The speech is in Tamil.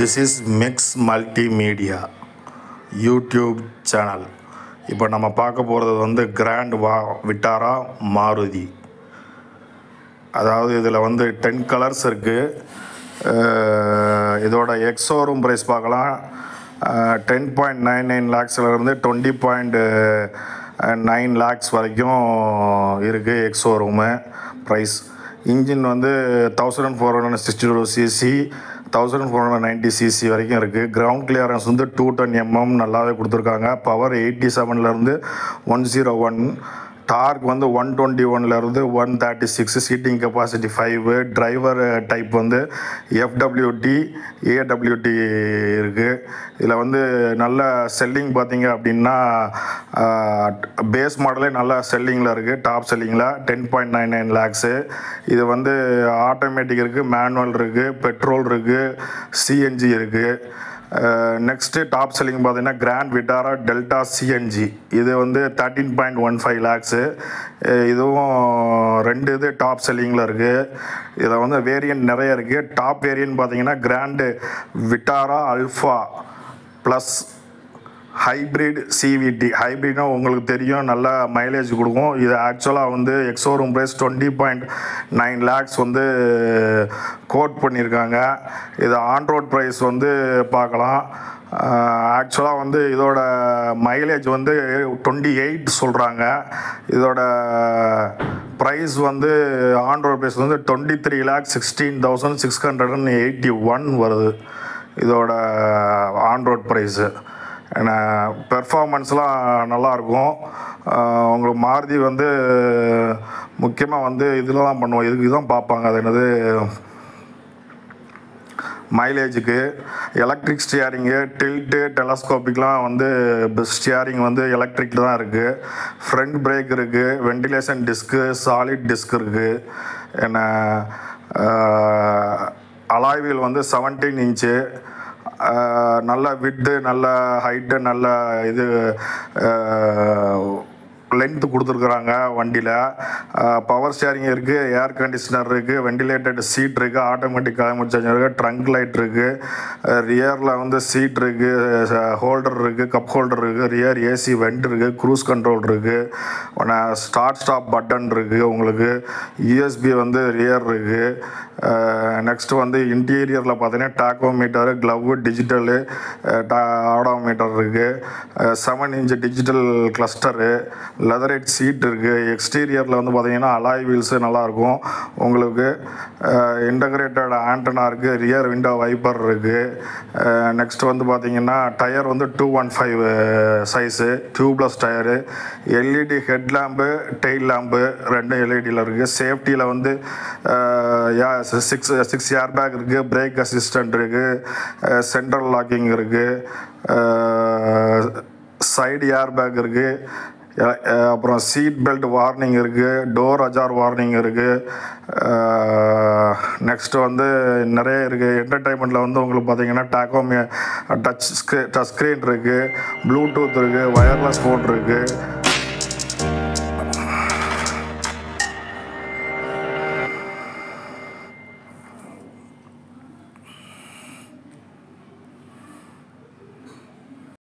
This is Mix Multimedia YouTube channel. இப்போ நம்ம பார்க்க போகிறது வந்து கிராண்ட் விட்டாரா மாருதி. அதாவது இதில் வந்து 10 கலர்ஸ் இருக்குது. இதோட எக்ஸோரூம் ப்ரைஸ் பார்க்கலாம். 10.99 லேக்ஸ்லேருந்து 20.9 லேக்ஸ் வரைக்கும் இருக்குது எக்ஸோரூமு ப்ரைஸ். இன்ஜின் வந்து 1462 சிசி 1490 சிசி வரைக்கும் இருக்குது. கிரவுண்ட் கிளியரன்ஸ் வந்து 210 mm நல்லாவே கொடுத்துருக்காங்க. பவர் 87லேருந்து 101. டார்க் வந்து 121லேருந்து 136. Seating capacity 5. டிரைவர் டைப் வந்து FWD AWD இருக்குது. இதில் வந்து நல்ல செல்லிங் பார்த்தீங்க அப்படின்னா பேஸ் மாடலே நல்ல செல்லிங்கில் இருக்குது. டாப் செல்லிங்கில் 10.99 லேக்ஸு. இது வந்து ஆட்டோமேட்டிக் இருக்குது, மேனுவல் இருக்குது, பெட்ரோல் இருக்குது, CNG இருக்குது. நெக்ஸ்ட்டு டாப் செல்லிங் பார்த்தீங்கன்னா கிராண்ட் விட்டாரா டெல்டா CNG. இது வந்து 13.15 லேக்ஸு. இதுவும் 2 இது டாப் செல்லிங்கில் இருக்குது. இதில் வந்து வேரியன்ட் நிறைய இருக்குது. டாப் வேரியன்ட் பார்த்தீங்கன்னா கிராண்டு விட்டாரா அல்ஃபா ப்ளஸ் ஹைப்ரிட் CVT. ஹைப்ரிட்னா உங்களுக்கு தெரியும், நல்ல மைலேஜ் கொடுக்கும். இது ஆக்சுவலாக வந்து எக்ஸோரூம் ப்ரைஸ் 20.9 லேக்ஸ் வந்து கோட் பண்ணியிருக்காங்க. இது ஆன் ரோட் ப்ரைஸ் வந்து பார்க்கலாம். ஆக்சுவலாக வந்து இதோட மைலேஜ் வந்து 28 சொல்கிறாங்க. இதோட ப்ரைஸ் வந்து ஆன் ரோட் ப்ரைஸ் வந்து 23,16,681 வருது இதோட ஆன் ரோட் ப்ரைஸு. ஏன்னா பெர்ஃபார்மன்ஸ்லாம் நல்லாயிருக்கும். உங்களுக்கு மாருதி வந்து முக்கியமாக வந்து இதில் தான் பண்ணுவோம், இதுக்கு தான் பார்ப்பாங்க. அது என்னது மைலேஜுக்கு. எலக்ட்ரிக் ஸ்டியரிங்கு, டில்ட்டு, டெலஸ்கோப்பிக்லாம் வந்து ஸ்டியரிங் வந்து எலக்ட்ரிக்கில் தான் இருக்குது. ஃப்ரண்ட் பிரேக் இருக்குது, வெண்டிலேஷன் டிஸ்க்கு, சாலிட் டிஸ்க் இருக்குது. என்ன அலாய் வீல் வந்து 17 இன்ச்சு. நல்ல விட்டு, நல்ல ஹைட்டு, நல்ல இது லென்த்து கொடுத்துருக்குறாங்க வண்டியில். பவர் ஸ்டியரிங் இருக்குது, ஏர் கண்டிஷனர் இருக்குது, வெண்டிலேட்டட் சீட் இருக்குது, ஆட்டோமேட்டிக் கிளைமேட் சேஞ்சர் இருக்குது, ட்ரங்க் லைட் இருக்குது, ரியரில் வந்து சீட் இருக்குது, ஹோல்டர் இருக்குது, கப் ஹோல்டர் இருக்குது, ரியர் AC வெண்ட் இருக்குது, க்ரூஸ் கண்ட்ரோல் இருக்குது, ஸ்டார்ட் ஸ்டாப் பட்டன் இருக்குது, உங்களுக்கு USB வந்து ரியர் இருக்குது. நெக்ஸ்ட்டு வந்து இன்டீரியரில் பார்த்தீங்கன்னா டாக்கோமீட்டரு, க்ளவ்வு, டிஜிட்டலு ஆடோமீட்டர் இருக்குது, 7 இன்ச் டிஜிட்டல் கிளஸ்டரு, லெதரைட் சீட் இருக்குது. எக்ஸ்டீரியரில் வந்து பார்த்தீங்கன்னா அலாய் வீல்ஸு நல்லாயிருக்கும் உங்களுக்கு. இன்டகிரேட்டட் ஆண்டனா இருக்குது, ரியர் விண்டோ வைப்பர் இருக்குது. நெக்ஸ்ட் வந்து பார்த்தீங்கன்னா டயர் வந்து 215 size, tubeless tyre. LED head lamp, tail lamp 2 LEDயில் இருக்குது. சேஃப்டியில் வந்து 6 ஏர் பேக் இருக்குது, பிரேக் அசிஸ்டன்ட் இருக்குது, சென்ட்ரல் லாக்கிங் இருக்குது, சைடு ஏர் பேக் இருக்குது, அப்புறம் சீட் பெல்ட் வார்னிங் இருக்குது, டோர் அஜார் வார்னிங் இருக்குது. நெக்ஸ்ட்டு வந்து நிறைய இருக்குது. என்டர்டைன்மெண்ட்டில் வந்து உங்களுக்கு பார்த்தீங்கன்னா டச் ஸ்க்ரீன் இருக்குது, ப்ளூடூத் இருக்குது, வயர்லெஸ் ஃபோன் இருக்குது,